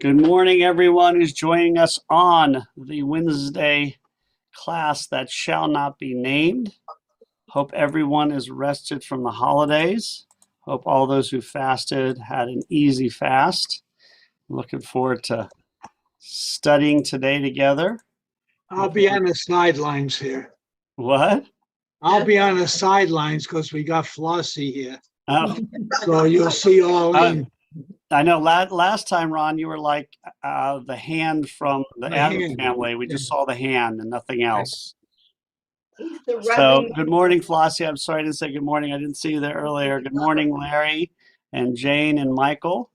Good morning, everyone who's joining us on the Wednesday class that shall not be named. Hope everyone is rested from the holidays. Hope all those who fasted had an easy fast. Looking forward to studying today together. I'll be on the sidelines here. What? I'll be on the sidelines because we got Flossie here. Oh, So you'll see all in. I know last time, Ron, you were like the hand from the The Adams hand. family. We just saw the hand and nothing else. He's the So, rubbing. good morning, Flossie. I'm sorry I didn't say good morning. I didn't see you there earlier. Good morning, Larry and Jane and Michael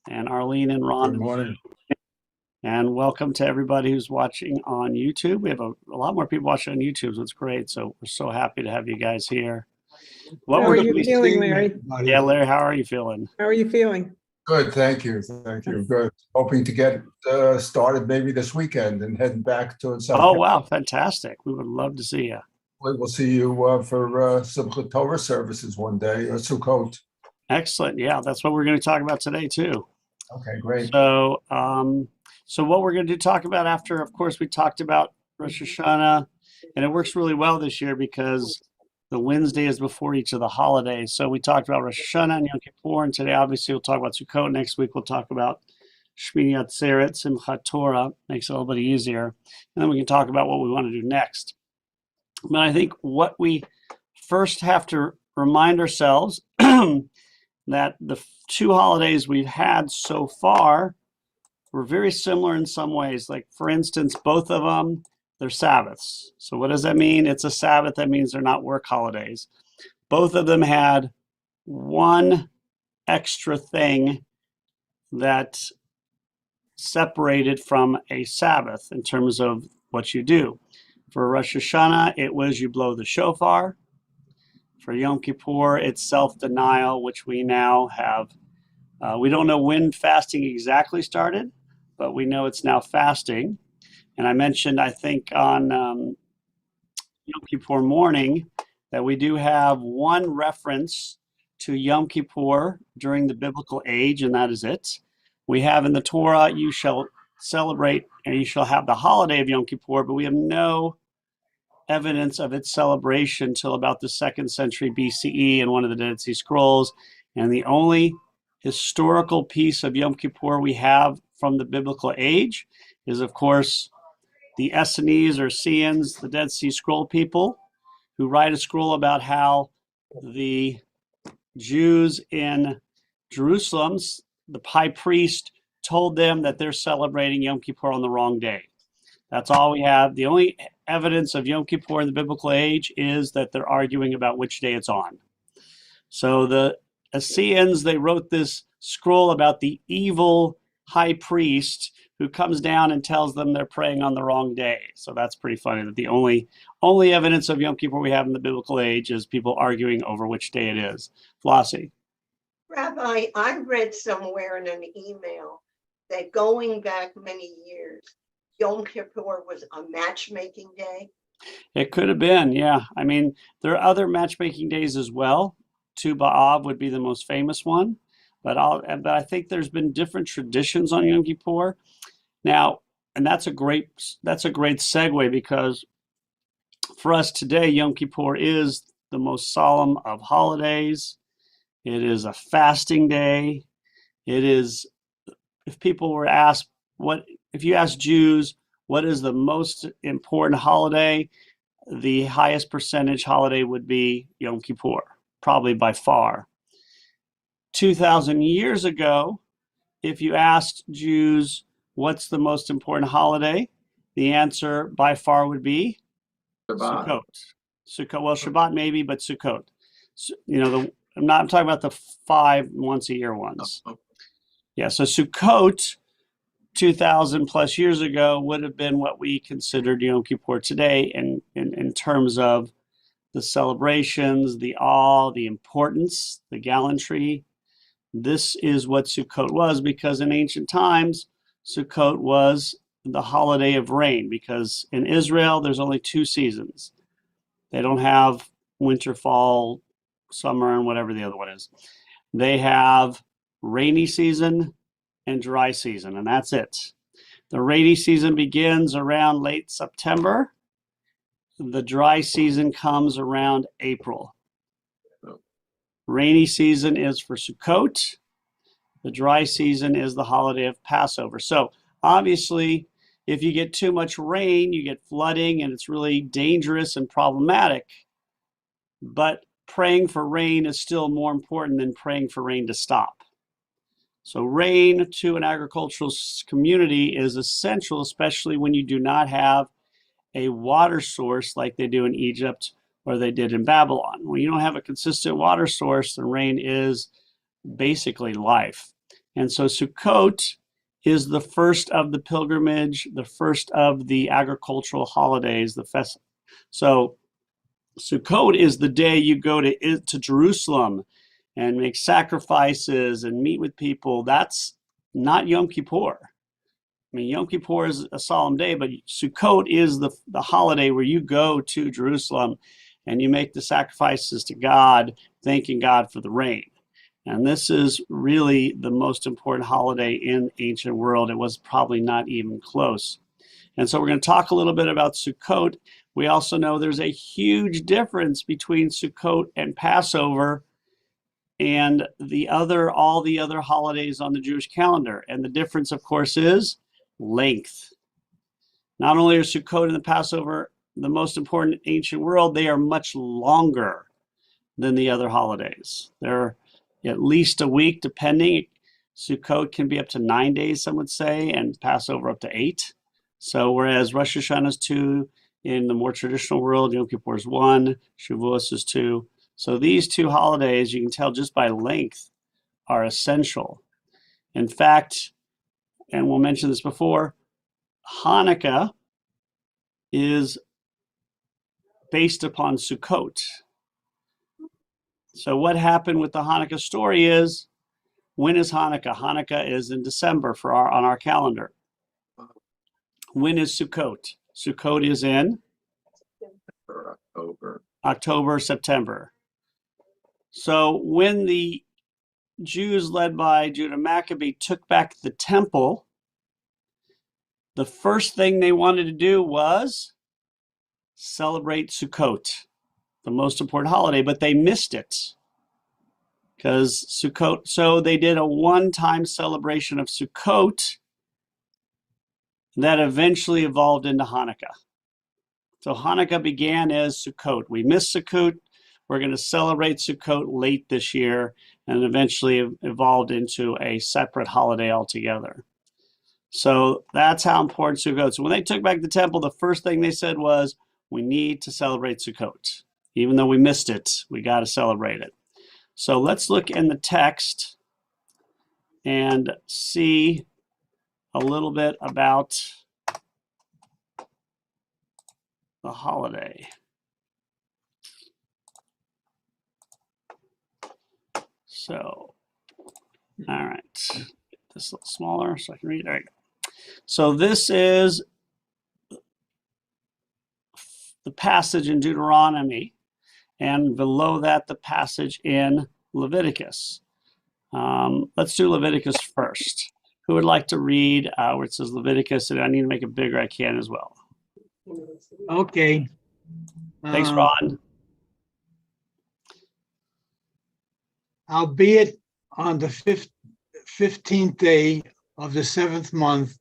and Arlene and Ron. Good morning. And welcome to everybody who's watching on YouTube. We have a lot more people watching on YouTube, so it's great. So we're so happy to have you guys here. What How were are you we- feeling, Larry? Yeah, Larry, how are you feeling? How are you feeling? Good, thank you. Thank you. Good. Hoping to get started maybe this weekend and heading back to South Oh, Carolina. wow, fantastic. We would love to see you. We'll see you for Simchat Torah services one day, or Sukkot. Excellent. Yeah, that's what we're going to talk about today, too. Okay, great. So, so what we're going to talk about after, of course, we talked about Rosh Hashanah, and it works really well this year because the Wednesday is before each of the holidays. So we talked about Rosh Hashanah and Yom Kippur, and today, obviously, we'll talk about Sukkot. Next week, we'll talk about Shmini Atzeret, Simchat Torah. Makes it a little bit easier. And then we can talk about what we want to do next. But I think what we first have to remind ourselves that the two holidays we've had so far were very similar in some ways. Like, for instance, both of them, they're Sabbaths. So what does that mean? It's a Sabbath. That means they're not work holidays. Both of them had one extra thing that separated from a Sabbath in terms of what you do. For Rosh Hashanah, it was you blow the shofar. For Yom Kippur, it's self-denial, which we now have. We don't know when fasting exactly started, but we know it's now fasting. And I mentioned, I think, on Yom Kippur morning that we do have one reference to Yom Kippur during the biblical age, and that is it. We have in the Torah, you shall celebrate and you shall have the holiday of Yom Kippur, but we have no evidence of its celebration until about the 2nd century BCE in one of the Dead Sea Scrolls. And the only historical piece of Yom Kippur we have from the biblical age is, of course, the Essenes or Essenes, the Dead Sea Scroll people, who write a scroll about how the Jews in Jerusalem, the high priest, told them that they're celebrating Yom Kippur on the wrong day. That's all we have. The only evidence of Yom Kippur in the biblical age is that they're arguing about which day it's on. So the Essenes, they wrote this scroll about the evil high priest who comes down and tells them they're praying on the wrong day. So that's pretty funny that the only evidence of Yom Kippur we have in the biblical age is people arguing over which day it is. Flossie. Rabbi, I read somewhere in an email that going back many years, Yom Kippur was a matchmaking day. It could have been, yeah. I mean, there are other matchmaking days as well. Tu B'Av would be the most famous one, but I think there's been different traditions on Yom Kippur. Now, and that's a great segue, because for us today, Yom Kippur is the most solemn of holidays. It is a fasting day. It is, if people were asked, if you ask Jews, what is the most important holiday? The highest percentage holiday would be Yom Kippur, probably by far. 2,000 years ago, if you asked Jews what's the most important holiday, the answer by far would be Sukkot. Sukkot. Well, Shabbat maybe, but Sukkot. I'm talking about the 5 once a year ones. Yeah, so Sukkot 2,000 plus years ago would have been what we considered Yom Kippur today in terms of the celebrations, the awe, the importance, the gallantry. This is what Sukkot was, because in ancient times, Sukkot was the holiday of rain, because in Israel, there's only 2 seasons. They don't have winter, fall, summer, and whatever the other one is. They have rainy season and dry season, and that's it. The rainy season begins around late September. The dry season comes around April. Rainy season is for Sukkot. The dry season is the holiday of Passover. So obviously, if you get too much rain, you get flooding, and it's really dangerous and problematic. But praying for rain is still more important than praying for rain to stop. So rain to an agricultural community is essential, especially when you do not have a water source like they do in Egypt or they did in Babylon. When you don't have a consistent water source, then rain is basically life. And so Sukkot is the first of the pilgrimage, the first of the agricultural holidays, the festival. So Sukkot is the day you go to Jerusalem and make sacrifices and meet with people. That's not Yom Kippur. I mean, Yom Kippur is a solemn day, but Sukkot is the holiday where you go to Jerusalem and you make the sacrifices to God, thanking God for the rain. And this is really the most important holiday in the ancient world. It was probably not even close. And so we're going to talk a little bit about Sukkot. We also know there's a huge difference between Sukkot and Passover and all the other holidays on the Jewish calendar. And the difference, of course, is length. Not only are Sukkot and the Passover the most important in ancient world, they are much longer than the other holidays. They're at least a week, depending. Sukkot can be up to 9 days, some would say, and Passover up to 8. So whereas Rosh Hashanah is 2 in the more traditional world, Yom Kippur is 1, Shavuos is 2. So these two holidays, you can tell just by length, are essential. In fact, and we'll mention this before, Hanukkah is based upon Sukkot. So what happened with the Hanukkah story is, when is Hanukkah? Hanukkah is in December on our calendar. When is Sukkot? Sukkot is in October, September. So when the Jews led by Judah Maccabee took back the temple, the first thing they wanted to do was celebrate Sukkot, the most important holiday, but they missed it because Sukkot, so they did a one-time celebration of Sukkot that eventually evolved into Hanukkah. So Hanukkah began as Sukkot. We missed Sukkot. We're going to celebrate Sukkot late this year, and eventually evolved into a separate holiday altogether. So that's how important Sukkot is. So when they took back the temple, the first thing they said was, we need to celebrate Sukkot. Even though we missed it, we got to celebrate it. So let's look in the text and see a little bit about the holiday. So, all right, get this a little smaller so I can read. There you go. So this is the passage in Deuteronomy, and below that, the passage in Leviticus. Let's do Leviticus first. Who would like to read where it says Leviticus? And I need to make it bigger. I can as well. Okay. Thanks, Ron. Albeit on the 15th day of the 7th month,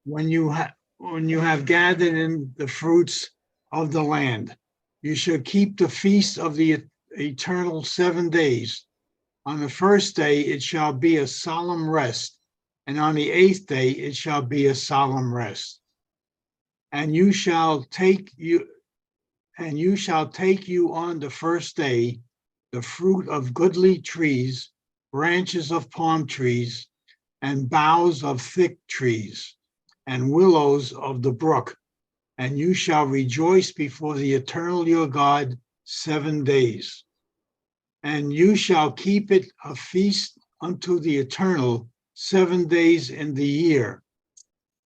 when you have gathered in the fruits of the land, you shall keep the feast of the eternal 7 days. On the first day it shall be a solemn rest, and on the 8th day it shall be a solemn rest. And you shall take you on the first day the fruit of goodly trees, branches of palm trees, and boughs of thick trees, and willows of the brook. And you shall rejoice before the eternal your God 7 days. And you shall keep it a feast unto the eternal 7 days in the year.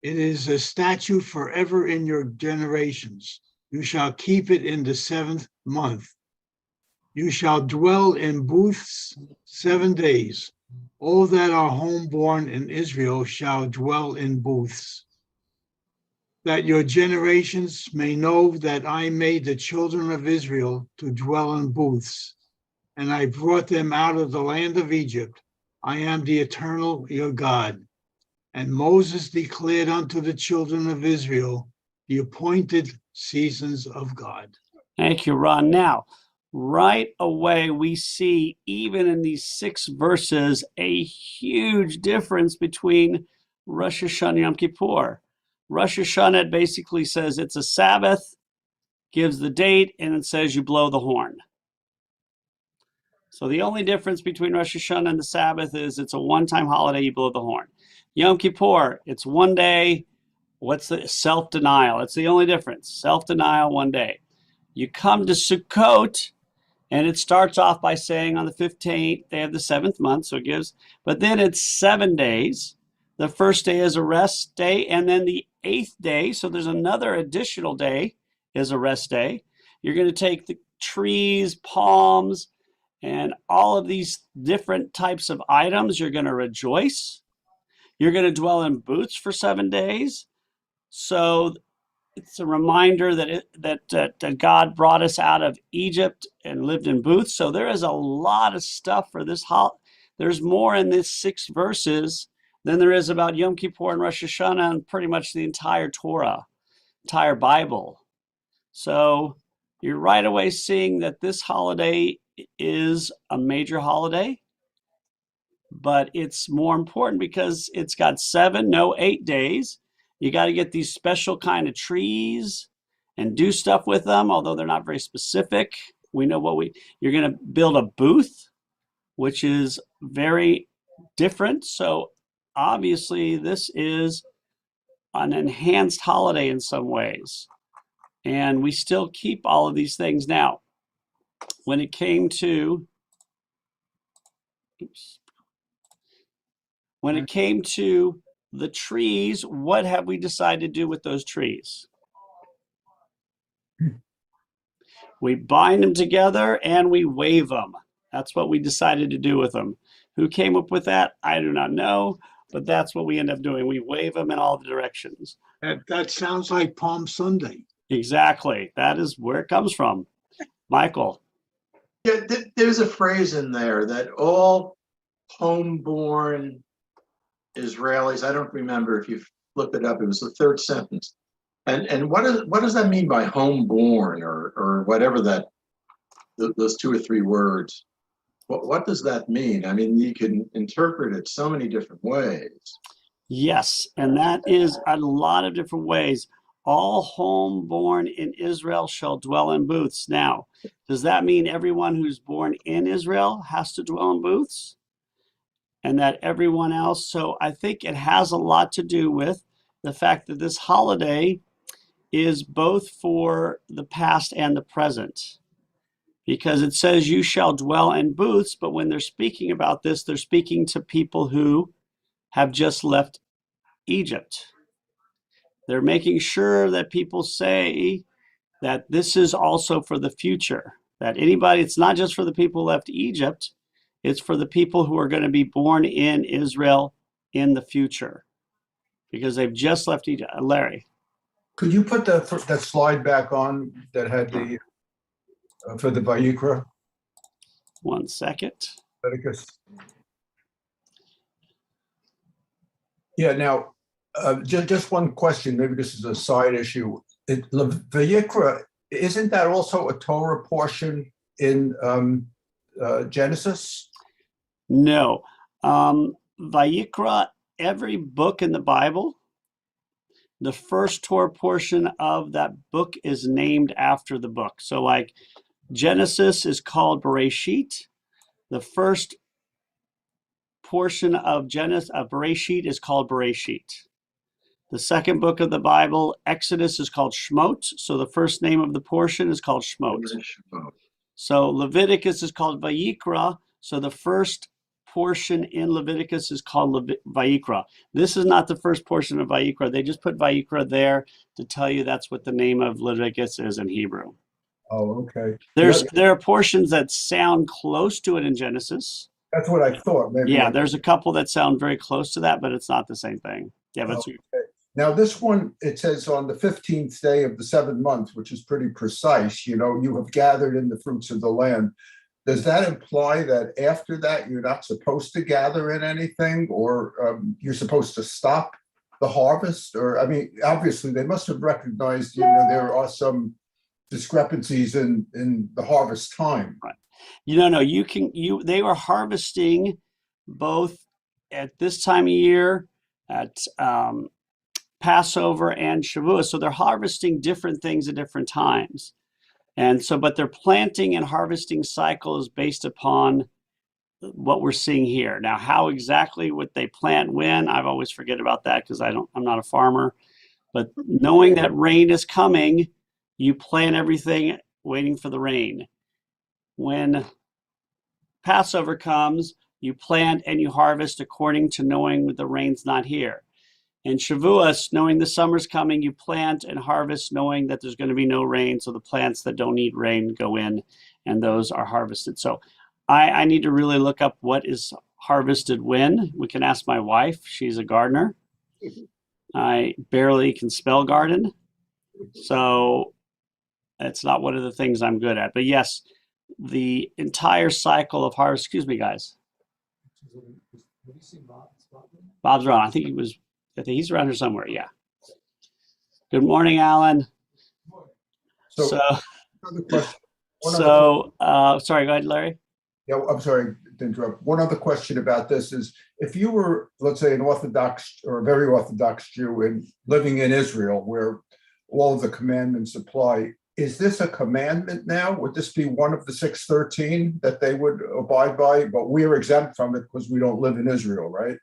It is a statute forever in your generations. You shall keep it in the 7th month. You shall dwell in booths 7 days. All that are homeborn in Israel shall dwell in booths, that your generations may know that I made the children of Israel to dwell in booths, and I brought them out of the land of Egypt. I am the eternal your God. And Moses declared unto the children of Israel the appointed seasons of God. Thank you, Ron. Now, right away, we see, even in these 6 verses, a huge difference between Rosh Hashanah and Yom Kippur. Rosh Hashanah basically says it's a Sabbath, gives the date, and it says you blow the horn. So the only difference between Rosh Hashanah and the Sabbath is it's a one-time holiday, you blow the horn. Yom Kippur, it's one day. What's the self-denial? It's the only difference. Self-denial, one day. You come to Sukkot, and it starts off by saying on the 15th day of the 7th month, so it gives, but then it's 7 days. The first day is a rest day, and then the 8th day, so there's another additional day, is a rest day. You're going to take the trees, palms, and all of these different types of items. You're going to rejoice. You're going to dwell in booths for 7 days. So it's a reminder that God brought us out of Egypt and lived in booths. So there is a lot of stuff for this holiday. There's more in this 6 verses than there is about Yom Kippur and Rosh Hashanah and pretty much the entire Torah, entire Bible. So you're right away seeing that this holiday is a major holiday, but it's more important because it's got 7, no 8 days. You got to get these special kind of trees and do stuff with them, although they're not very specific. We know you're going to build a booth, which is very different. So obviously this is an enhanced holiday in some ways. And we still keep all of these things. Now, when it came to, the trees, what have we decided to do with those trees? We bind them together and we wave them. That's what we decided to do with them. Who came up with that? I do not know, but that's what we end up doing. We wave them in all the directions. That sounds like Palm Sunday. Exactly. That is where it comes from. Michael. Yeah, there's a phrase in there that all homeborn Israelis, I don't remember if you flip it up, it was the 3rd sentence. And what does that mean by homeborn or whatever those 2 or 3 words? What does that mean? I mean, you can interpret it so many different ways. Yes, and that is a lot of different ways. All homeborn in Israel shall dwell in booths. Now, does that mean everyone who's born in Israel has to dwell in booths? And that everyone else? So I think it has a lot to do with the fact that this holiday is both for the past and the present. Because it says you shall dwell in booths, but when they're speaking about this, they're speaking to people who have just left Egypt. They're making sure that people say that this is also for the future. That anybody, it's not just for the people who left Egypt, it's for the people who are going to be born in Israel in the future. Because they've just left Egypt. Larry. Could you put that slide back on that had the for the Vayikra? 1 second. Leviticus. Yeah. Now, just one question. Maybe this is a side issue. Vayikra, isn't that also a Torah portion in Genesis? No. Vayikra, every book in the Bible, the first Torah portion of that book is named after the book. So like Genesis is called Bereshit. The first portion of Bereshit is called Bereshit. The second book of the Bible, Exodus, is called Shemot. So the first name of the portion is called Shemot. So Leviticus is called Vayikra. So the first portion in Leviticus is called Vayikra. This is not the first portion of Vayikra. They just put Vayikra there to tell you that's what the name of Leviticus is in Hebrew. Oh, okay. There are portions that sound close to it in Genesis, That's what I thought. Maybe. Yeah, there's a couple that sound very close to that, but it's not the same thing. Yeah, but Okay. Now, this one, it says on the 15th day of the 7th month, which is pretty precise, you know, you have gathered in the fruits of the land. Does that imply that after that, you're not supposed to gather in anything, or you're supposed to stop the harvest? Or, I mean, obviously, they must have recognized, you know, there are some discrepancies in the harvest time. No, they were harvesting both at this time of year, at Passover and Shavuot. So they're harvesting different things at different times. And so, but their planting and harvesting cycle is based upon what we're seeing here. Now, how exactly would they plant when? I've always forget about that because I'm not a farmer. But knowing that rain is coming, you plant everything waiting for the rain. When Passover comes, you plant and you harvest according to knowing the rain's not here. And Shavuos, knowing the summer's coming, you plant and harvest knowing that there's going to be no rain. So the plants that don't need rain go in and those are harvested. So I need to really look up what is harvested when. We can ask my wife. She's a gardener. I barely can spell garden. So that's not one of the things I'm good at. But yes, the entire cycle of harvest. Excuse me, guys. Bob's around. I think he's around here somewhere. Yeah. Good morning, Alan. So, another question. Sorry, go ahead, Larry. Yeah, I'm sorry to interrupt. One other question about this is, if you were, let's say, an Orthodox or a very Orthodox Jew and living in Israel, where all of the commandments apply, is this a commandment now? Would this be one of the 613 that they would abide by? But we're exempt from it because we don't live in Israel, right?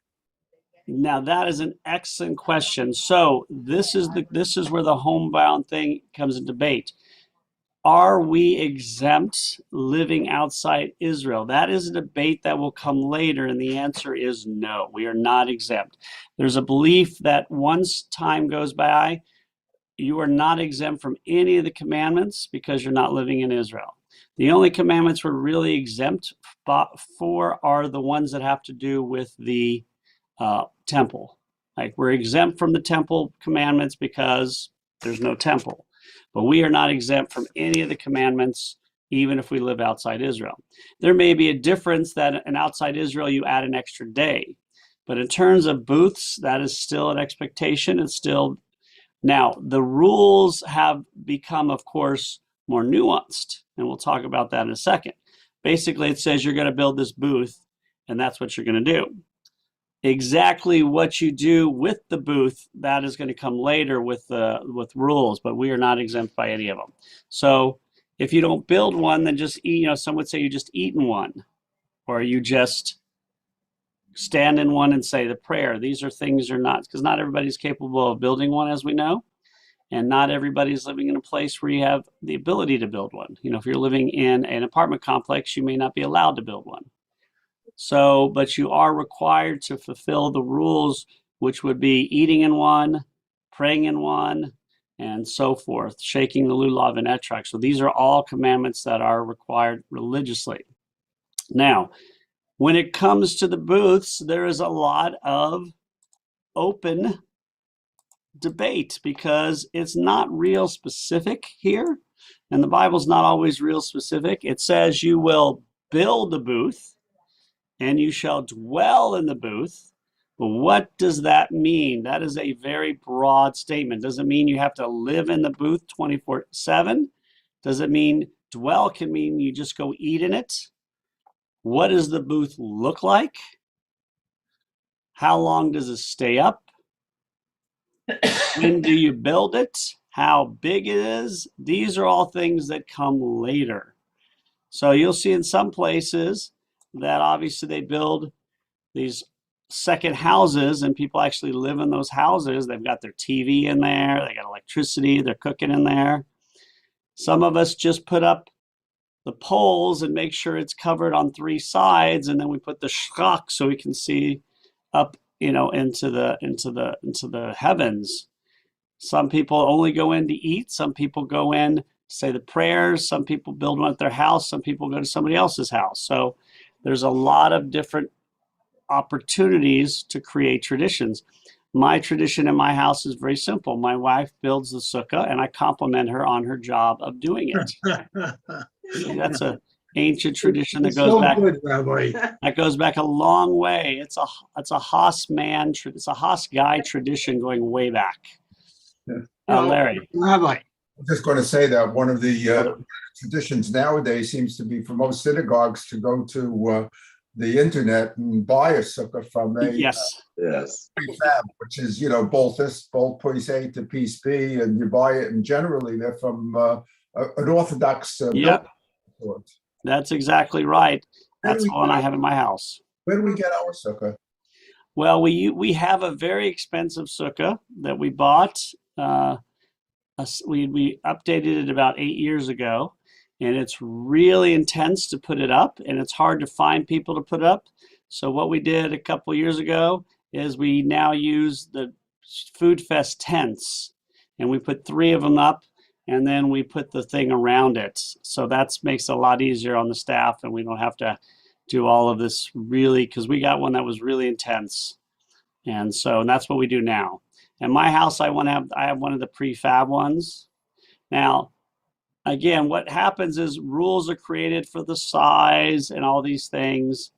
Now that is an excellent question. So this is where the homebound thing comes in debate. Are we exempt living outside Israel? That is a debate that will come later, and the answer is no, we are not exempt. There's a belief that once time goes by, you are not exempt from any of the commandments because you're not living in Israel. The only commandments we're really exempt for are the ones that have to do with the temple. Like we're exempt from the temple commandments because there's no temple. But we are not exempt from any of the commandments, even if we live outside Israel. There may be a difference that in outside Israel, you add an extra day. But in terms of booths, that is still an expectation. It's still, now the rules have become, of course, more nuanced. And we'll talk about that in a second. Basically, it says you're going to build this booth, and that's what you're going to do. Exactly what you do with the booth, that is going to come later with rules, but we are not exempt by any of them. So if you don't build one, then just eat, some would say you just eat in one, or you just stand in one and say the prayer. These are things you're not, because not everybody's capable of building one, as we know, and not everybody's living in a place where you have the ability to build one. If you're living in an apartment complex, you may not be allowed to build one. So, but you are required to fulfill the rules, which would be eating in one, praying in one, and so forth, shaking the lulav and etrog. So these are all commandments that are required religiously. Now, when it comes to the booths, there is a lot of open debate because it's not real specific here. And the Bible's not always real specific. It says you will build a booth and you shall dwell in the booth. But what does that mean? That is a very broad statement. Does it mean you have to live in the booth 24/7? Does it mean dwell can mean you just go eat in it? What does the booth look like? How long does it stay up? When do you build it? How big it is? These are all things that come later. So you'll see in some places that obviously they build these second houses and people actually live in those houses. They've got their TV in there, they got electricity, they're cooking in there. Some of us just put up the poles and make sure it's covered on 3 sides, and then we put the shchak so we can see up, into the heavens. Some people only go in to eat, some people go in to say the prayers, some people build one at their house, some people go to somebody else's house. So there's a lot of different opportunities to create traditions. My tradition in my house is very simple. My wife builds the sukkah and I compliment her on her job of doing it. That's a ancient tradition that It's goes so back good, Rabbi. a long way. It's a Haas man, it's a Haas guy tradition going way back. Larry. Rabbi, I'm just going to say that one of the traditions nowadays seems to be for most synagogues to go to the internet and buy a sukkah from a Yes. Yes. prefab, which is, bolt piece A to piece B, and you buy it, and generally they're from an Orthodox Yep. building. That's exactly right. That's the one I have in my house. Where do we get our sukkah? Well, we have a very expensive sukkah that we bought. We updated it about 8 years ago, and it's really intense to put it up, and it's hard to find people to put up. So what we did a couple years ago is we now use the Food Fest tents, and we put 3 of them up, and then we put the thing around it. So that makes it a lot easier on the staff, and we don't have to do all of this really, because we got one that was really intense. And that's what we do now. In my house, I have one of the prefab ones. Now, again, what happens is rules are created for the size and all these things.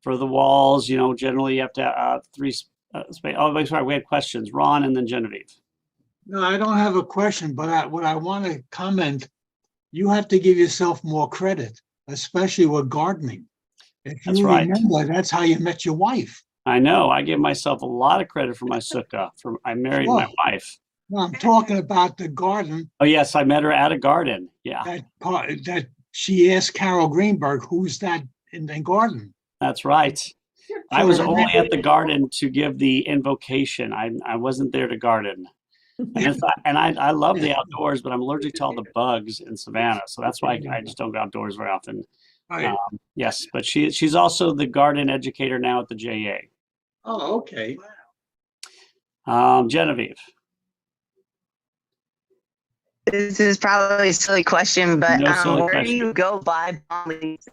For the walls, generally you have to have 3 space. Oh, sorry, we had questions. Ron and then Genevieve. no, I don't have a question, but what I want to comment, you have to give yourself more credit, especially with gardening. If That's you right. remember, that's how you met your wife. I know. I give myself a lot of credit for my sukkah. I married my wife. No, I'm talking about the garden Oh, yes, I met her at a garden. Yeah, that she asked Carol Greenberg, who's that in the garden? that's right. I was only at the garden to give the invocation. I wasn't there to garden. And I love the outdoors, but I'm allergic to all the bugs in Savannah. So that's why I just don't go outdoors very often. Right. Yes, but she's also the garden educator now at the JA. Oh, okay. Genevieve. This is probably a silly question, but No silly where do question. you go buy palm leaves?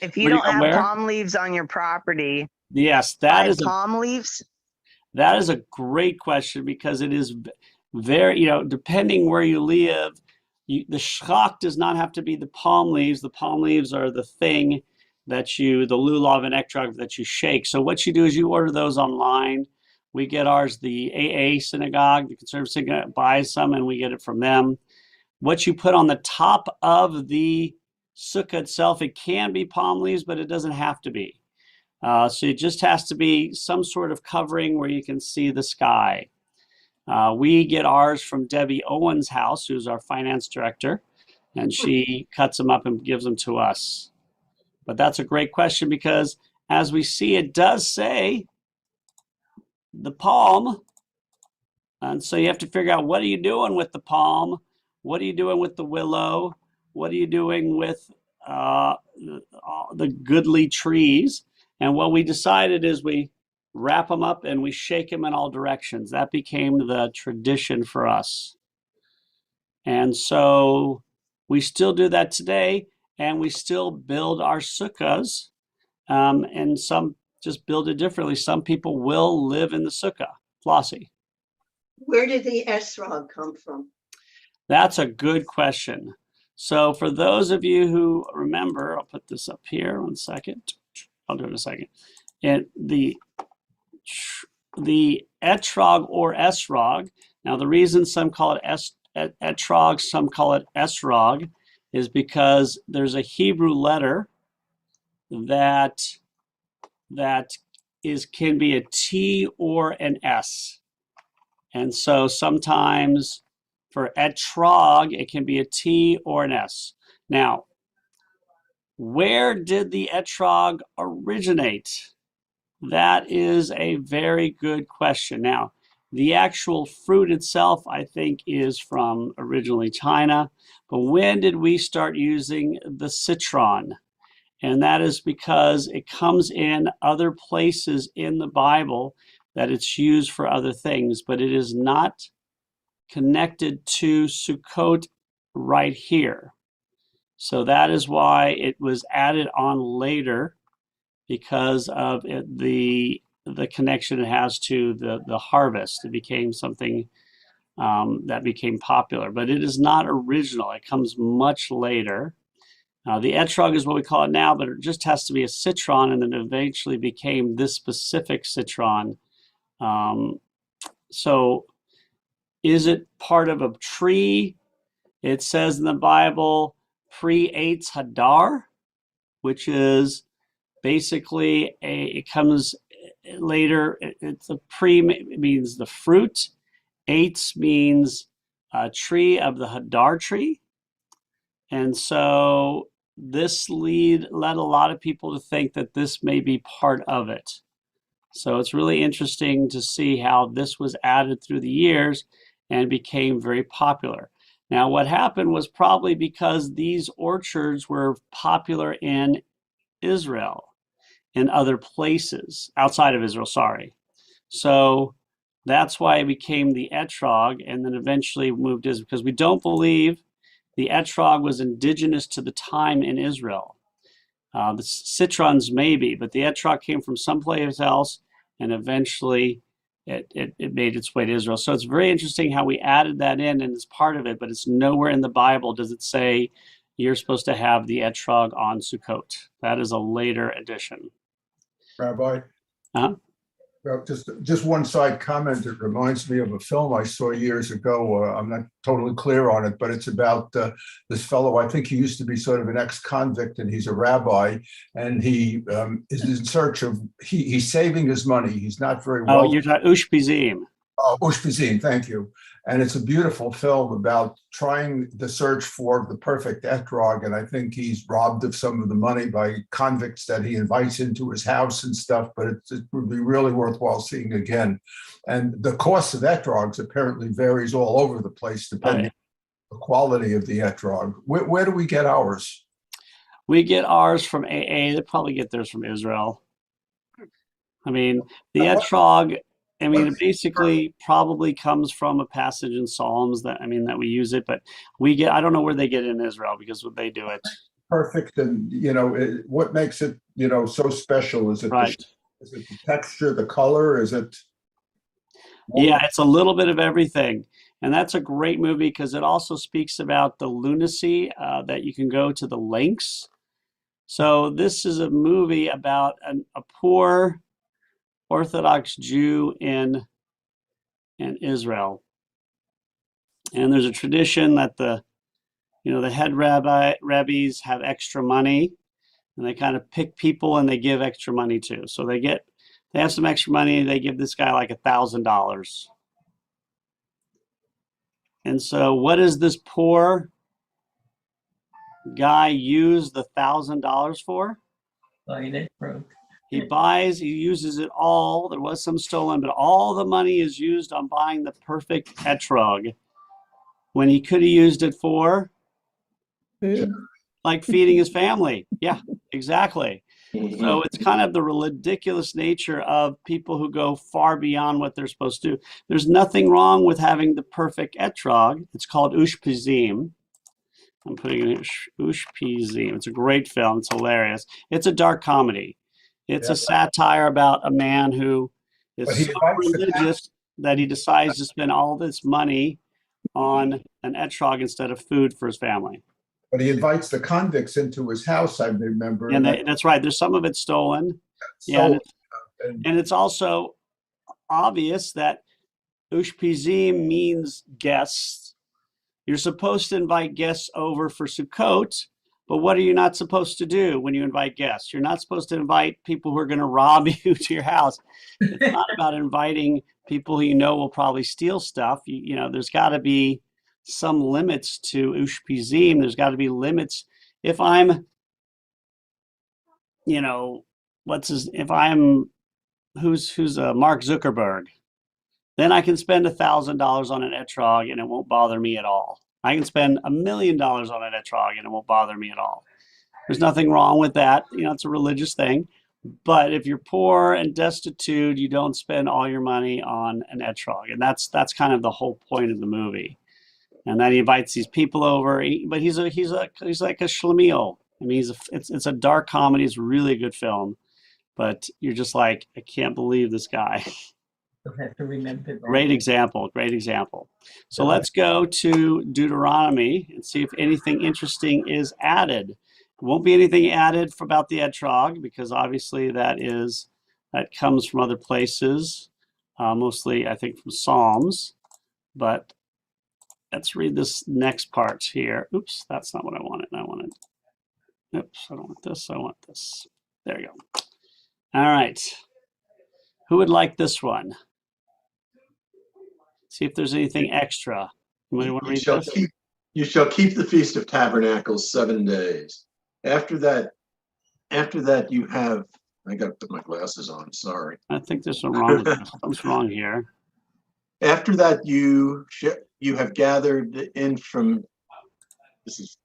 If you Where do you don't go have where? palm leaves on your property, Yes, buy palm leaves. that is a great question because it is very, depending where you live, the schach does not have to be the palm leaves. The palm leaves are the thing the lulav and etrog that you shake. So what you do is you order those online. We get ours, the AA synagogue, the conservative synagogue buys some and we get it from them. What you put on the top of the sukkah itself, it can be palm leaves, but it doesn't have to be. So it just has to be some sort of covering where you can see the sky. We get ours from Debbie Owen's house, who's our finance director, and she cuts them up and gives them to us. But that's a great question because as we see, it does say the palm. And so you have to figure out, what are you doing with the palm? What are you doing with the willow? What are you doing with the goodly trees? And what we decided is we wrap them up and we shake them in all directions. That became the tradition for us. And so we still do that today, and we still build our sukkahs, and some just build it differently. Some people will live in the sukkah. Flossie. Where did the esrog come from? That's a good question. So for those of you who remember, I'll put this up here 1 second. I'll do it in a second. And the etrog or esrog, now the reason some call it etrog, some call it esrog, is because there's a Hebrew letter that can be a T or an S. And so sometimes for etrog, it can be a T or an S. Now, where did the etrog originate? That is a very good question. Now, the actual fruit itself, I think, is from originally China. But when did we start using the citron? And that is because it comes in other places in the Bible that it's used for other things, but it is not connected to Sukkot right here. So that is why it was added on later, because of the connection it has to the harvest. It became something that became popular, but it is not original. It comes much later. The etrog is what we call it now, but it just has to be a citron, and then eventually became this specific citron. So is it part of a tree? It says in the Bible, pre-Eitz Hadar, which is basically it comes later. It's a pre means the fruit. Eitz means a tree of the Hadar tree. And so this led a lot of people to think that this may be part of it. So it's really interesting to see how this was added through the years and became very popular. Now, what happened was probably because these orchards were popular in Israel, in other places, outside of Israel, sorry. So that's why it became the etrog, and then eventually moved to Israel, because we don't believe the etrog was indigenous to the time in Israel. The citrons maybe, but the etrog came from someplace else, and eventually it made its way to Israel. So it's very interesting how we added that in, and it's part of it, but it's nowhere in the Bible does it say you're supposed to have the etrog on Sukkot. That is a later addition. Rabbi? Uh-huh. Well, just one side comment. It reminds me of a film I saw years ago. I'm not totally clear on it, but it's about this fellow. I think he used to be sort of an ex-convict, and he's a rabbi, and he is in search of, he's saving his money. He's not very Oh, well. you're talking Ushpizim. Ushpizim, thank you. And it's a beautiful film about trying the search for the perfect etrog. And I think he's robbed of some of the money by convicts that he invites into his house and stuff, but it would be really worthwhile seeing again. And the cost of etrogs apparently varies all over the place depending on the quality of the etrog. Where do we get ours? We get ours from AA. They probably get theirs from Israel. I mean, the etrog, I mean, it basically probably comes from a passage in Psalms that we use it, but we get, I don't know where they get it in Israel because they do it. Perfect. And, what makes it, so special? Is it, Right. Is it the texture, the color? Is it? Yeah, it's a little bit of everything. And that's a great movie because it also speaks about the lunacy that you can go to the lengths. So this is a movie about a poor Orthodox Jew in Israel. And there's a tradition that the head rabbis have extra money, and they kind of pick people and they give extra money to. So they have some extra money, they give this guy like $1,000. And so what does this poor guy use the $1,000 for? Buying it broke. He uses it all. There was some stolen, but all the money is used on buying the perfect etrog when he could have used it for like feeding his family. Yeah, exactly. So it's kind of the ridiculous nature of people who go far beyond what they're supposed to do. There's nothing wrong with having the perfect etrog. It's called Ushpizim. I'm putting it in Ushpizim. It's a great film. It's hilarious. It's a dark comedy. It's a satire about a man who is so religious that he decides to spend all this money on an etrog instead of food for his family. But he invites the convicts into his house, I remember. And that's right. There's some of it stolen. Yeah, and it's also obvious that Ushpizim means guests. You're supposed to invite guests over for Sukkot, but what are you not supposed to do when you invite guests? You're not supposed to invite people who are going to rob you to your house. It's not about inviting people who will probably steal stuff. There's got to be some limits to Ushpizim. There's got to be limits. If I'm, who's Mark Zuckerberg, then I can spend $1,000 on an etrog and it won't bother me at all. I can spend $1 million on an etrog and it won't bother me at all. There's nothing wrong with that. It's a religious thing. But if you're poor and destitute, you don't spend all your money on an etrog. And that's kind of the whole point of the movie. And then he invites these people over, but he's like a schlemiel. I mean, it's a dark comedy. It's really a good film, but you're just like, I can't believe this guy. You'll have to remember that. Great example. So let's go to Deuteronomy and see if anything interesting is added. It won't be anything added about the etrog because obviously that comes from other places, mostly I think from Psalms. But let's read this next part here. Oops, that's not what I wanted. Oops, I don't want this. I want this. There you go. All right. Who would like this one? See if there's anything extra. Anybody want to read this? You shall keep the Feast of Tabernacles 7 days. After that you have, I got to put my glasses on, sorry. I think there's something wrong with this. Something's wrong here. After that you have gathered in from, There's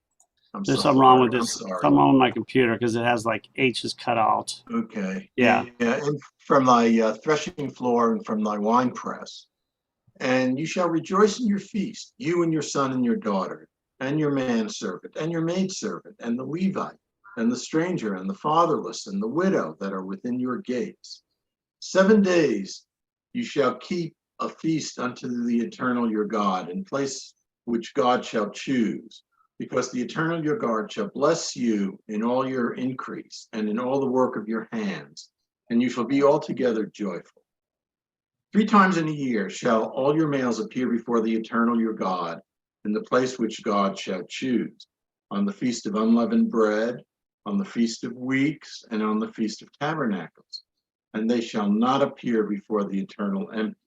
something wrong with I'm this. sorry. Something wrong with my computer because it has like H's cut out. Okay. Yeah. And from thy threshing floor and from thy wine press. And you shall rejoice in your feast, you and your son and your daughter, and your manservant, and your maidservant, and the Levite, and the stranger, and the fatherless, and the widow that are within your gates. 7 days you shall keep a feast unto the eternal your God, in place which God shall choose, because the eternal your God shall bless you in all your increase, and in all the work of your hands, and you shall be altogether joyful. 3 times in a year shall all your males appear before the eternal your God, in the place which God shall choose, on the feast of unleavened bread, on the feast of weeks, and on the feast of tabernacles. And they shall not appear before the eternal empty.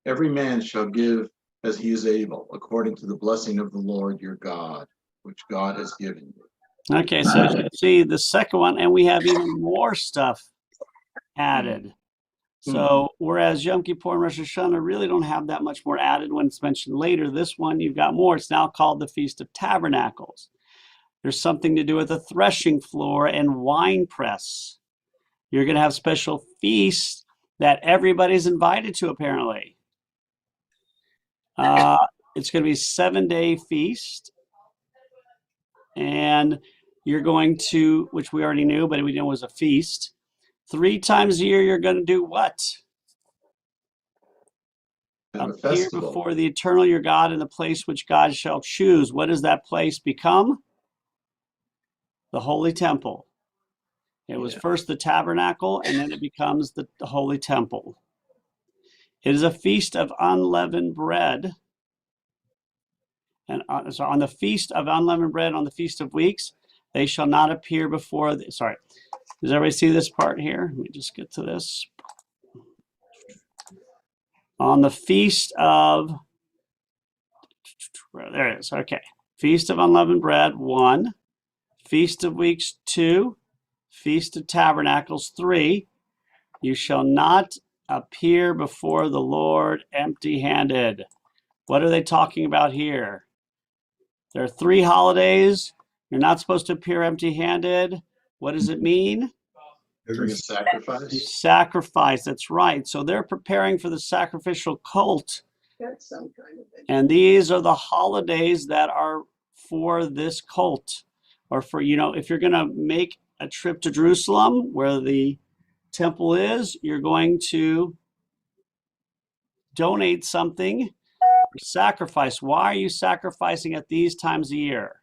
Every man shall give as he is able, according to the blessing of the Lord your God, which God has given you. Okay, so as you can see the second one, and we have even more stuff added. So whereas Yom Kippur and Rosh Hashanah really don't have that much more added when it's mentioned later, this one you've got more. It's now called the Feast of Tabernacles. There's something to do with a threshing floor and wine press. You're going to have special feasts that everybody's invited to, apparently. It's going to be a 7-day feast. And you're going to, which we already knew, but we knew it was a feast. 3 times a year, you're going to do what? Have a Appear festival. before the eternal your God in the place which God shall choose. What does that place become? The holy temple. It was first the tabernacle, and then it becomes the holy temple. It is a feast of unleavened bread. And so on the feast of unleavened bread, on the feast of weeks, they shall not appear before sorry. Does everybody see this part here? Let me just get to this. On the feast of, there it is, okay. Feast of unleavened bread, 1. Feast of weeks, 2. Feast of tabernacles, 3. You shall not appear before the Lord empty-handed. What are they talking about here? There are 3 holidays. You're not supposed to appear empty-handed. What does it mean? Bring a sacrifice. Sacrifice, that's right. So they're preparing for the sacrificial cult. That's some kind of it. And these are the holidays that are for this cult. Or for, if you're going to make a trip to Jerusalem where the temple is, you're going to donate something or sacrifice. Why are you sacrificing at these times a year?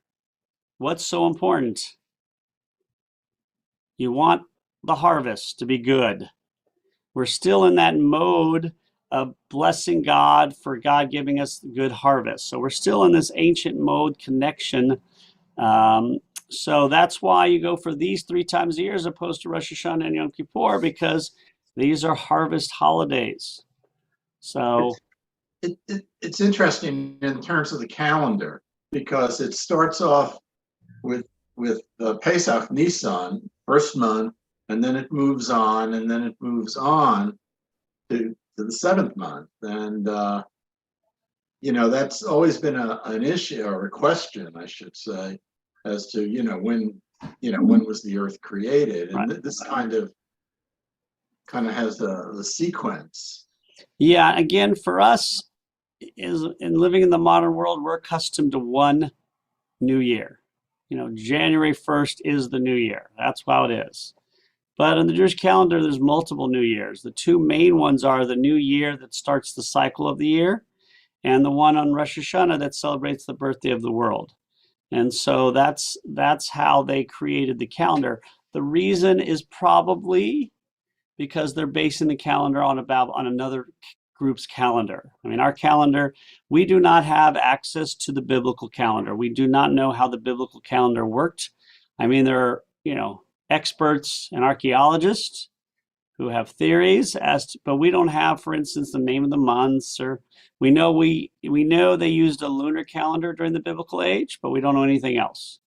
What's so important? You want the harvest to be good. We're still in that mode of blessing God for God giving us good harvest. So we're still in this ancient mode connection. So that's why you go for these 3 times a year as opposed to Rosh Hashanah and Yom Kippur, because these are harvest holidays. So It's interesting in terms of the calendar, because it starts off with Pesach, Nisan, first month, and then it moves on, and then it moves on to the 7th month. And, that's always been an issue, or a question, I should say, as to, when was the earth created? And this kind of has the sequence. yeah, again, for us, is in living in the modern world, we're accustomed to one new year. January 1st is the new year. That's how it is. But in the Jewish calendar, there's multiple new years. The two main ones are the new year that starts the cycle of the year, and the one on Rosh Hashanah that celebrates the birthday of the world. And so that's how they created the calendar. The reason is probably because they're basing the calendar on another group's calendar. I mean, our calendar, we do not have access to the biblical calendar. We do not know how the biblical calendar worked. I mean, there are, experts and archaeologists who have theories but we don't have, for instance, the name of the months, or we know they used a lunar calendar during the biblical age, but we don't know anything else.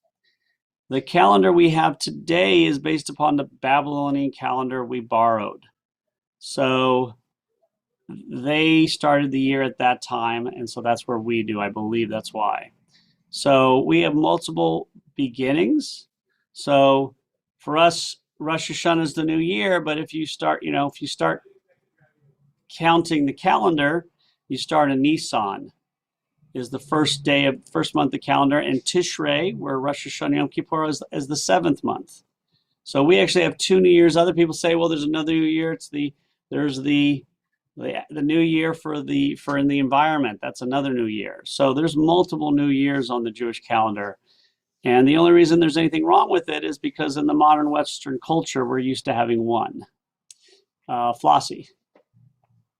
The calendar we have today is based upon the Babylonian calendar we borrowed. So they started the year at that time, and so that's where we do. I believe that's why. So we have multiple beginnings. So for us, Rosh Hashanah is the new year, but if you start counting the calendar, you start in Nisan, is the first month of the calendar, and Tishrei, where Rosh Hashanah Yom Kippur is the 7th month. So we actually have 2 new years. Other people say, well, there's another new year. There's the new year for in the environment. That's another new year. So there's multiple new years on the Jewish calendar. And the only reason there's anything wrong with it is because in the modern Western culture, we're used to having one. Flossie.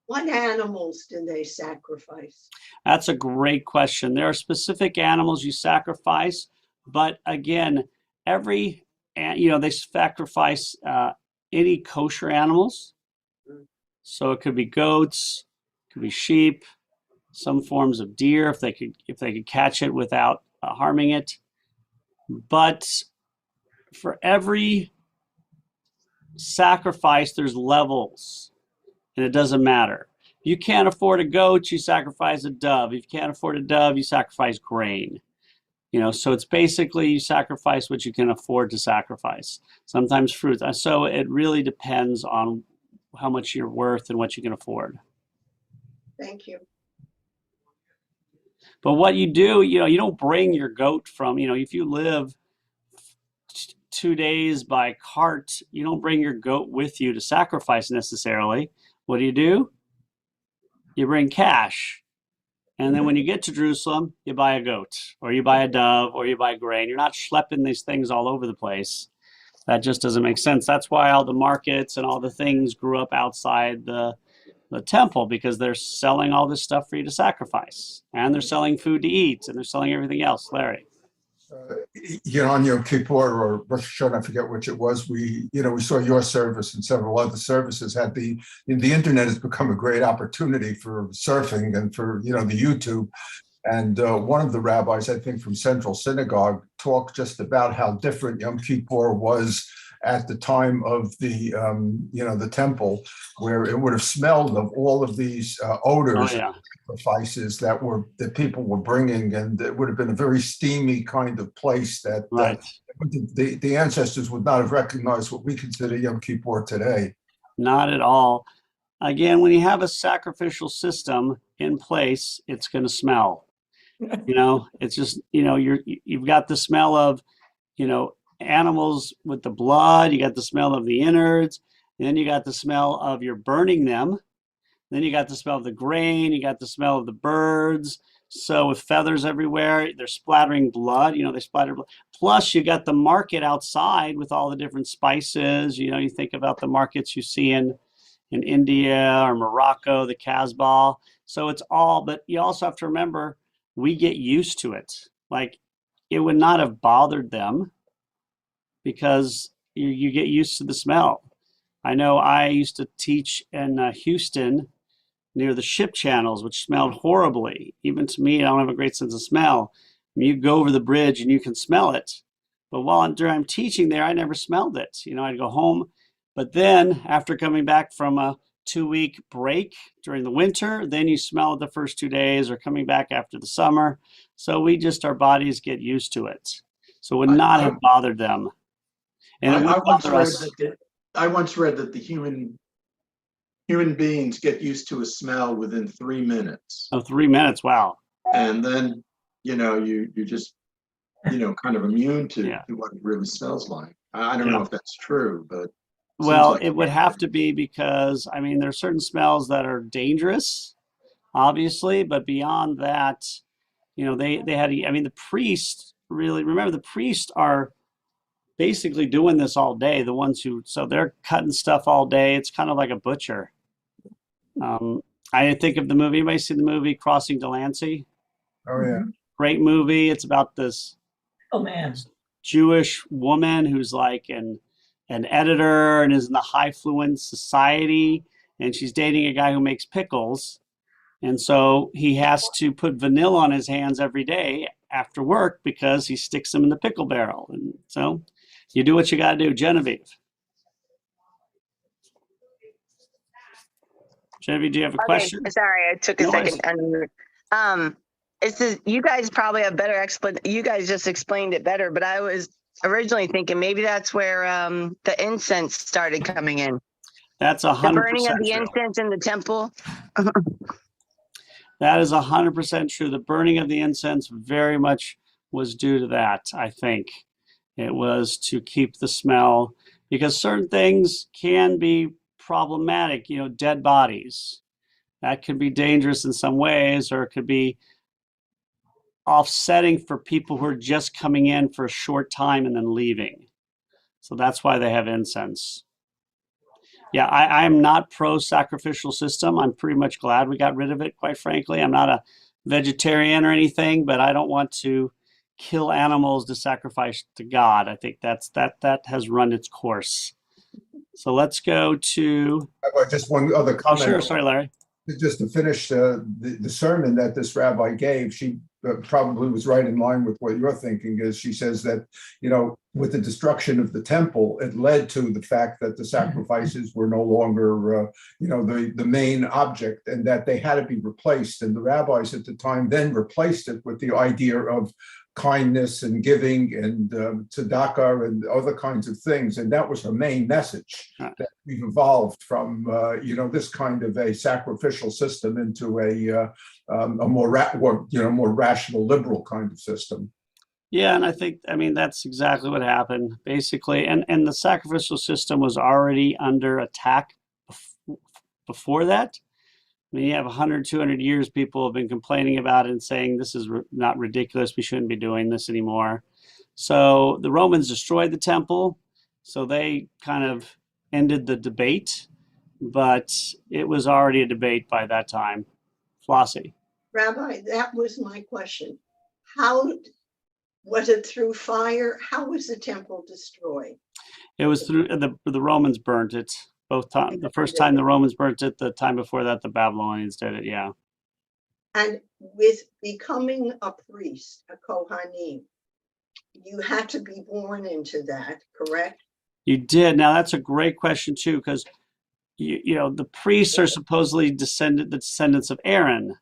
What animals do they sacrifice? That's a great question. There are specific animals you sacrifice, but again, they sacrifice any kosher animals. So it could be goats, it could be sheep, some forms of deer if they could catch it without harming it. But for every sacrifice, there's levels, and it doesn't matter. If you can't afford a goat, you sacrifice a dove. If you can't afford a dove, you sacrifice grain. So it's basically you sacrifice what you can afford to sacrifice. Sometimes fruits. So it really depends on how much you're worth and what you can afford. Thank you. But what you do, you don't bring your goat from, if you live 2 days by cart, you don't bring your goat with you to sacrifice necessarily. What do? You bring cash. And then when you get to Jerusalem, you buy a goat, or you buy a dove, or you buy grain. You're not schlepping these things all over the place. That just doesn't make sense. That's why all the markets and all the things grew up outside the temple, because they're selling all this stuff for you to sacrifice, and they're selling food to eat, and they're selling everything else. Larry. On Yom Kippur or Rosh Hashanah, I forget which it was. We saw your service and several other services had the internet has become a great opportunity for surfing and for the YouTube. And one of the rabbis, I think from Central Synagogue, talked just about how different Yom Kippur was at the time of the temple, where it would have smelled of all of these odors, sacrifices that people were bringing, and it would have been a very steamy kind of place that the ancestors would not have recognized what we consider Yom Kippur today. Not at all. Again, when you have a sacrificial system in place, it's going to smell. It's just you've got the smell of animals with the blood, you got the smell of the innards, and then you got the smell of you're burning them, then you got the smell of the grain, you got the smell of the birds, so with feathers everywhere, they're splattering blood, they splatter blood. Plus you got the market outside with all the different spices. You think about the markets you see in India or Morocco, the Casbah. So it's all, but you also have to remember, we get used to it. Like, it would not have bothered them because you get used to the smell. I know I used to teach in Houston near the ship channels, which smelled horribly. Even to me, I don't have a great sense of smell. You go over the bridge and you can smell it. But while I'm teaching there, I never smelled it. I'd go home. But then after coming back from a 2-week break during the winter, then you smell it the first 2 days, or coming back after the summer. So our bodies get used to it. So it would not have bothered them. And I once read that the human human beings get used to a smell within 3 minutes. Oh, 3 minutes. Wow. And then, you just, kind of immune to, Yeah. to what it really smells like. I don't know Yeah. if that's true, but seems Well, like it would have to be because, I mean, there are certain smells that are dangerous, obviously, but beyond that, they had, I mean, the priests really, remember, the priests are basically doing this all day. The ones who, so they're cutting stuff all day. It's kind of like a butcher. I think of the movie, anybody seen the movie Crossing Delancey? Oh, yeah. Great movie. It's about this Oh, man. Jewish woman who's like an editor and is in the high fluence society, and she's dating a guy who makes pickles. And so he has to put vanilla on his hands every day after work because he sticks them in the pickle barrel. And so you do what you got to do. Genevieve. Genevieve, do you have a question? Sorry, I took a No worries. second. You guys probably have better you guys just explained it better, but I was originally thinking maybe that's where the incense started coming in. That's The 100% burning of the true. incense in the temple. That is 100% true. The burning of the incense very much was due to that, I think. It was to keep the smell, because certain things can be problematic, dead bodies. That could be dangerous in some ways, or it could be offsetting for people who are just coming in for a short time and then leaving. So that's why they have incense. Yeah, I am not pro sacrificial system. I'm pretty much glad we got rid of it, quite frankly. I'm not a vegetarian or anything, but I don't want to kill animals to sacrifice to God. I think that has run its course. So let's go to. Just one other Oh, comment. sure. Sorry, Larry. Just to finish the sermon that this rabbi gave, she probably was right in line with what you're thinking. Is she says that, with the destruction of the temple, it led to the fact that the sacrifices were no longer, the main object, and that they had to be replaced. And the rabbis at the time then replaced it with the idea of kindness and giving and tzedakah and other kinds of things. And that was her main message, that we've evolved from, this kind of a sacrificial system into a more rational, liberal kind of system. Yeah, and I mean, that's exactly what happened, basically. And the sacrificial system was already under attack before that. I mean, you have 100, 200 years, people have been complaining about it and saying, this is not ridiculous. We shouldn't be doing this anymore. So the Romans destroyed the temple. So they kind of ended the debate, but it was already a debate by that time. Flossie. Rabbi, that was my question. How was it through fire? How was the temple destroyed? It was through the Romans burnt it. Both times. The first time the Romans burnt it, the time before that, the Babylonians did it. Yeah. And with becoming a priest, a Kohanim, you had to be born into that, correct? You did. Now that's a great question too, because the priests are supposedly the descendants of Aaron,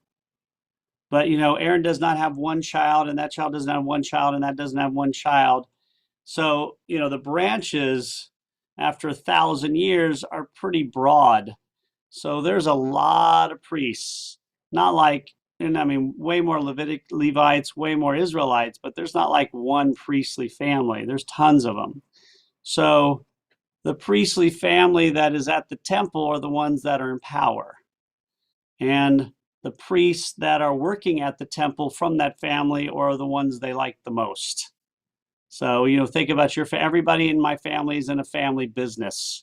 but Aaron does not have one child, and that child doesn't have one child, and that doesn't have one child. So the branches after 1,000 years are pretty broad. So there's a lot of priests, not like, and I mean, way more Levites, way more Israelites, but there's not like one priestly family. There's tons of them. So the priestly family that is at the temple are the ones that are in power. And the priests that are working at the temple from that family are the ones they like the most. So, think about everybody in my family is in a family business.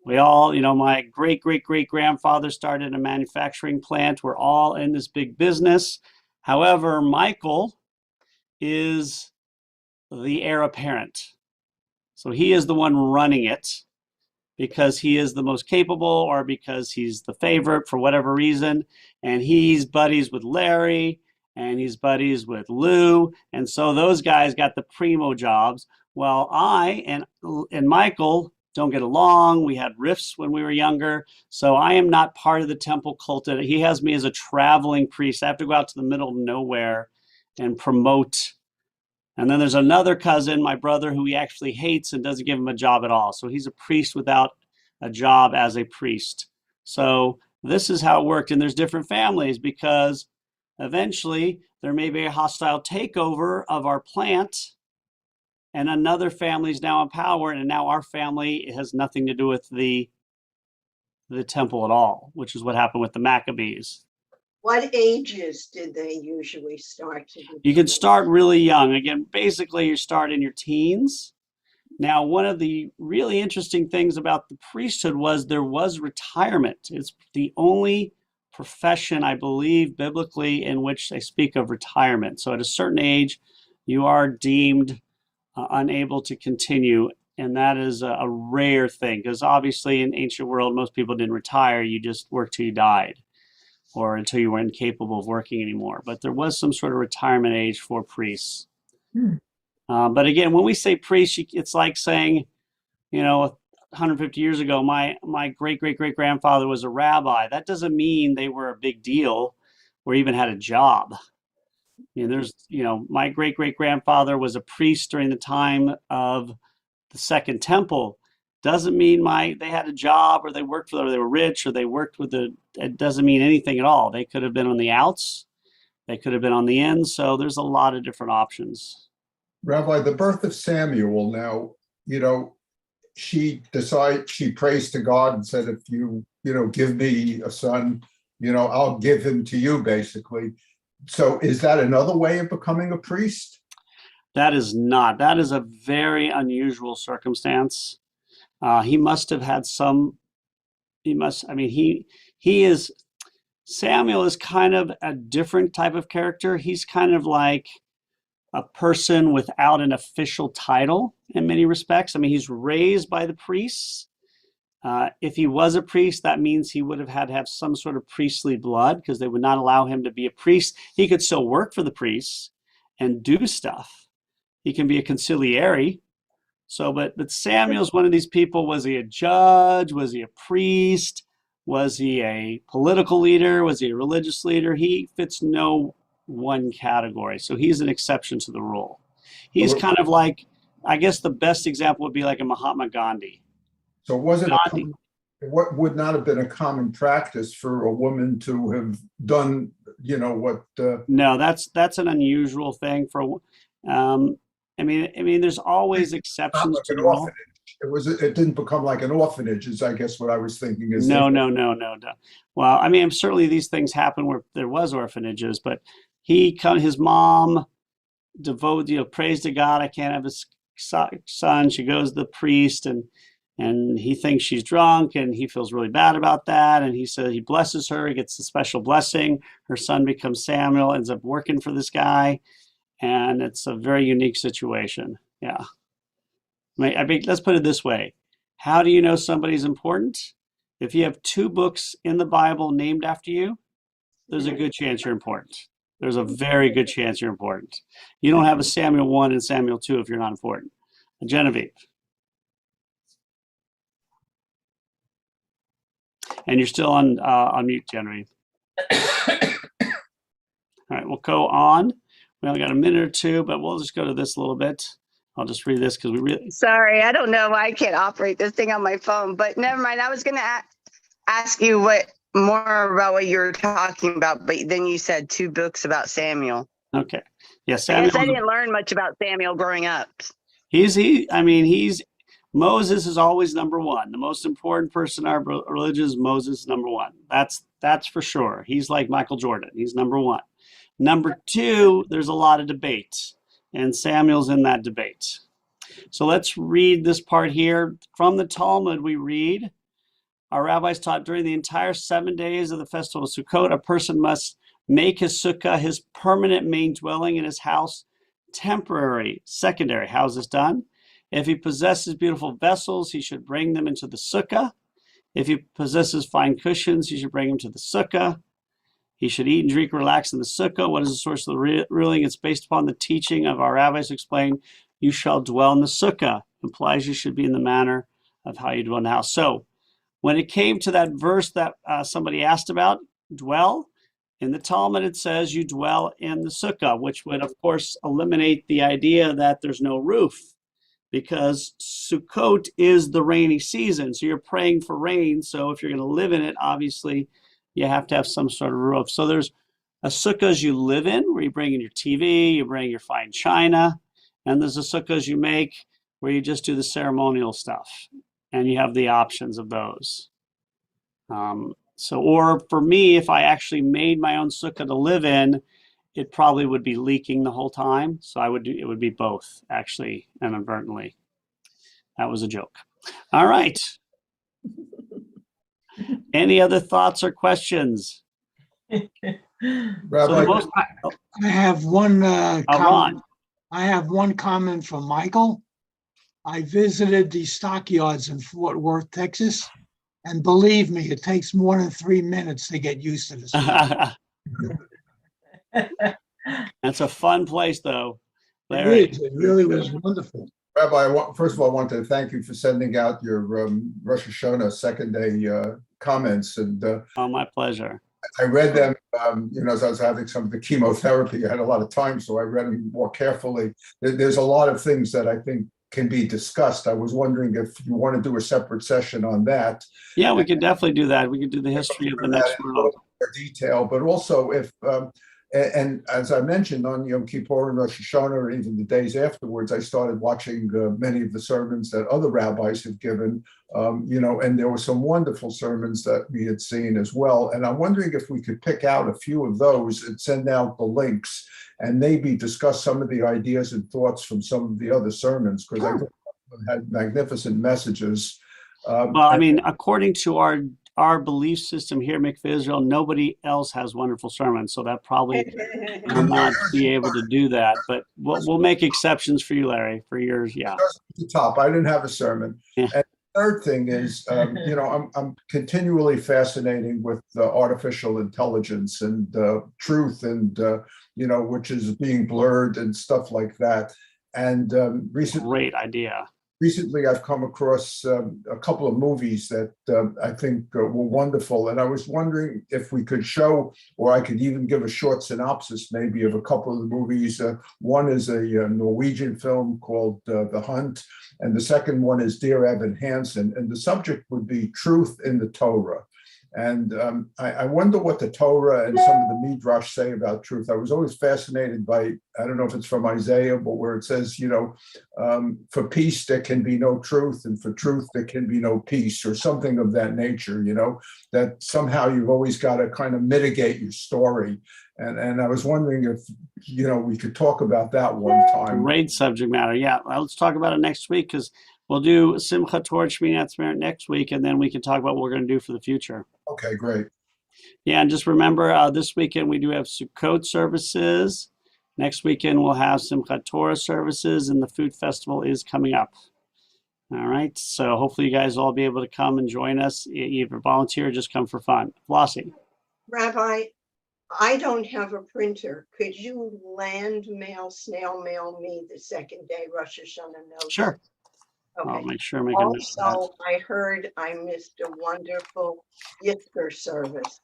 We all, my great-great-great-grandfather started a manufacturing plant. We're all in this big business. However, Michael is the heir apparent. So he is the one running it because he is the most capable or because he's the favorite for whatever reason. And he's buddies with Larry and he's buddies with Lou. And so those guys got the primo jobs. Well, I and Michael don't get along. We had rifts when we were younger. So I am not part of the temple cult. He has me as a traveling priest. I have to go out to the middle of nowhere and promote. And then there's another cousin, my brother, who he actually hates and doesn't give him a job at all. So he's a priest without a job as a priest. So this is how it worked. And there's different families because eventually there may be a hostile takeover of our plant and another family is now in power. And now our family has nothing to do with the temple at all, which is what happened with the Maccabees. What ages did they usually start to do? You can start really young. Again, basically you start in your teens. Now, one of the really interesting things about the priesthood was there was retirement. It's the only profession, I believe, biblically in which they speak of retirement. So at a certain age, you are deemed unable to continue. And that is a rare thing because obviously in ancient world, most people didn't retire. You just worked till you died or until you were incapable of working anymore. But there was some sort of retirement age for priests. But again, when we say priest, it's like saying, 150 years ago, my great-great-great-grandfather was a rabbi. That doesn't mean they were a big deal or even had a job. My great-great-grandfather was a priest during the time of the Second Temple. Doesn't mean they had a job or they worked or they were rich or they worked with it doesn't mean anything at all. They could have been on the outs. They could have been on the ends. So there's a lot of different options. Rabbi, the birth of Samuel now, she prays to God and said, if you give me a son, I'll give him to you, basically. So is that another way of becoming a priest? That is not. That is a very unusual circumstance. He must have had Samuel is kind of a different type of character. He's kind of like a person without an official title in many respects. He's raised by the priests. If he was a priest, that means he would have had to have some sort of priestly blood because they would not allow him to be a priest. He could still work for the priests and do stuff. He can be a conciliary. So, but Samuel's one of these people. Was he a judge? Was he a priest? Was he a political leader? Was he a religious leader? He fits no one category. So he's an exception to the rule. He's kind of like, I guess the best example would be like a Mahatma Gandhi. So what would not have been a common practice for a woman to have done, what? No, that's an unusual thing for. There's always exceptions to the rule. It didn't become like an orphanage, is I guess what I was thinking. Is No. Well, certainly these things happen where there was orphanages, but his mom prays to God. I can't have a son. She goes to the priest and he thinks she's drunk and he feels really bad about that. And he says he blesses her. He gets a special blessing. Her son becomes Samuel, ends up working for this guy. And it's a very unique situation. Yeah. Let's put it this way. How do you know somebody's important? If you have 2 books in the Bible named after you, there's a good chance you're important. There's a very good chance you're important. You don't have a Samuel 1 and Samuel 2 if you're not important. Genevieve. And you're still on mute, Genevieve. All right, we'll go on. We only got a minute or 2, but we'll just go to this a little bit. I'll just read this because we really. Sorry, I don't know why I can't operate this thing on my phone, but never mind. I was going to ask you more about what you were talking about, but then you said 2 books about Samuel. Okay. Yeah, I Samuel. guess I didn't learn much about Samuel growing up. Moses is always number 1. The most important person in our religion is Moses, number 1. That's for sure. He's like Michael Jordan. He's number 1. Number 2, there's a lot of debate, and Samuel's in that debate. So let's read this part here. From the Talmud, we read, our rabbis taught during the entire 7 days of the festival of Sukkot, a person must make his sukkah his permanent main dwelling in his house, temporary, secondary. How is this done? If he possesses beautiful vessels, he should bring them into the sukkah. If he possesses fine cushions, he should bring them to the sukkah. He should eat and drink, relax in the sukkah. What is the source of the ruling? It's based upon the teaching of our rabbis who explain, you shall dwell in the sukkah. Implies you should be in the manner of how you dwell in the house. So when it came to that verse that somebody asked about, dwell, in the Talmud it says you dwell in the sukkah, which would of course eliminate the idea that there's no roof. because Sukkot is the rainy season. So you're praying for rain. So if you're going to live in it, obviously you have to have some sort of roof. So there's a sukkahs you live in where you bring in your TV, you bring your fine china, and there's a sukkahs you make where you just do the ceremonial stuff, and you have the options of those. Or for me, if I actually made my own sukkah to live in, it probably would be leaking the whole time. So it would be both, actually, inadvertently. That was a joke. All right. Any other thoughts or questions? Rabbi, I have one Ron. comment. I have one comment from Michael. I visited the stockyards in Fort Worth, Texas, and believe me, it takes more than 3 minutes to get used to this. That's a fun place, though. It Larry. is. It really was wonderful. Rabbi, first of all, I want to thank you for sending out your Rosh Hashanah second day comments, and Oh, my pleasure. I read them, as I was having some of the chemotherapy. I had a lot of time, so I read them more carefully. There's a lot of things that I think can be discussed. I was wondering if you want to do a separate session on that. Yeah, we could definitely do that. We could do the history of the next world. Detail, but also if, and as I mentioned on Yom Kippur and Rosh Hashanah, or even the days afterwards, I started watching many of the sermons that other rabbis have given, and there were some wonderful sermons that we had seen as well. And I'm wondering if we could pick out a few of those and send out the links and maybe discuss some of the ideas and thoughts from some of the other sermons, because I think they had magnificent messages. Well, I mean, according to our belief system here at Mikveh Israel, nobody else has wonderful sermons, so that probably will not be able to do that. But we'll make exceptions for you, Larry, for yours. Yeah. Just at the top, I didn't have a sermon. Yeah. And the third thing is, I'm continually fascinated with artificial intelligence and truth, and which is being blurred and stuff like that. And Great idea. Recently, I've come across a couple of movies that I think were wonderful. And I was wondering if we could show, or I could even give a short synopsis maybe of a couple of the movies. One is a Norwegian film called The Hunt, and the second one is Dear Evan Hansen. And the subject would be truth in the Torah. And I wonder what the Torah and some of the Midrash say about truth. I was always fascinated by, I don't know if it's from Isaiah, but where it says, for peace, there can be no truth, and for truth, there can be no peace, or something of that nature, that somehow you've always got to kind of mitigate your story. And I was wondering if, we could talk about that one time. Great subject matter. Yeah, well, let's talk about it next week, because we'll do Simchat Torah Shmini Atzeret next week, and then we can talk about what we're going to do for the future. Okay, great. Yeah, and just remember, this weekend we do have Sukkot services. Next weekend we'll have Simchat Torah services, and the food festival is coming up. All right, so hopefully you guys will all be able to come and join us, either volunteer or just come for fun. Flossie. Rabbi, I don't have a printer. Could you snail mail me the second day Rosh Hashanah notes? Sure. I'll Okay. make sure I make a note of that. Also, I heard I missed a wonderful Yitzhak service.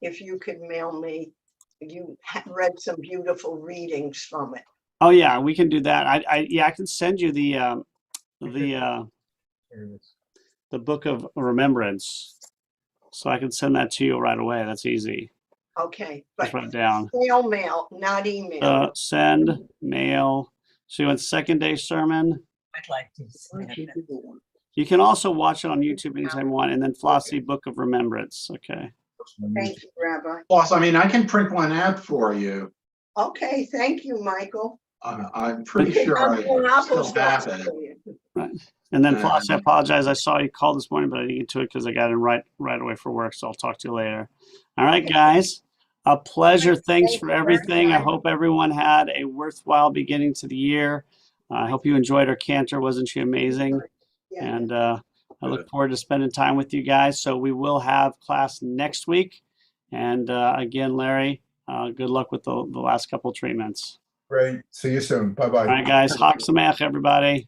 If you could mail me, you read some beautiful readings from it. Oh yeah, we can do that. I can send you the book of remembrance, so I can send that to you right away. That's easy. Okay, Just but write it down. snail mail, not email. Send mail. So you want second day sermon? I'd like to snap it. You can also watch it on YouTube anytime you want, and then Flossie Book of Remembrance. Okay. Thank you, Rabbi. Plus, I mean, I can print one out for you. Okay, thank you, Michael. I'm pretty We can sure have one I still applesauce have it. for you. And then Flossie, I apologize. I saw you called this morning, but I didn't get to it because I got in right away for work. So I'll talk to you later. All right, guys. A pleasure. Thanks for everything. I hope everyone had a worthwhile beginning to the year. I hope you enjoyed our cantor. Wasn't she amazing? Yeah. And I look forward to spending time with you guys. So we will have class next week. And again, Larry, good luck with the last couple treatments. Great. See you soon. Bye-bye. All right, guys. Chag Sameach, everybody.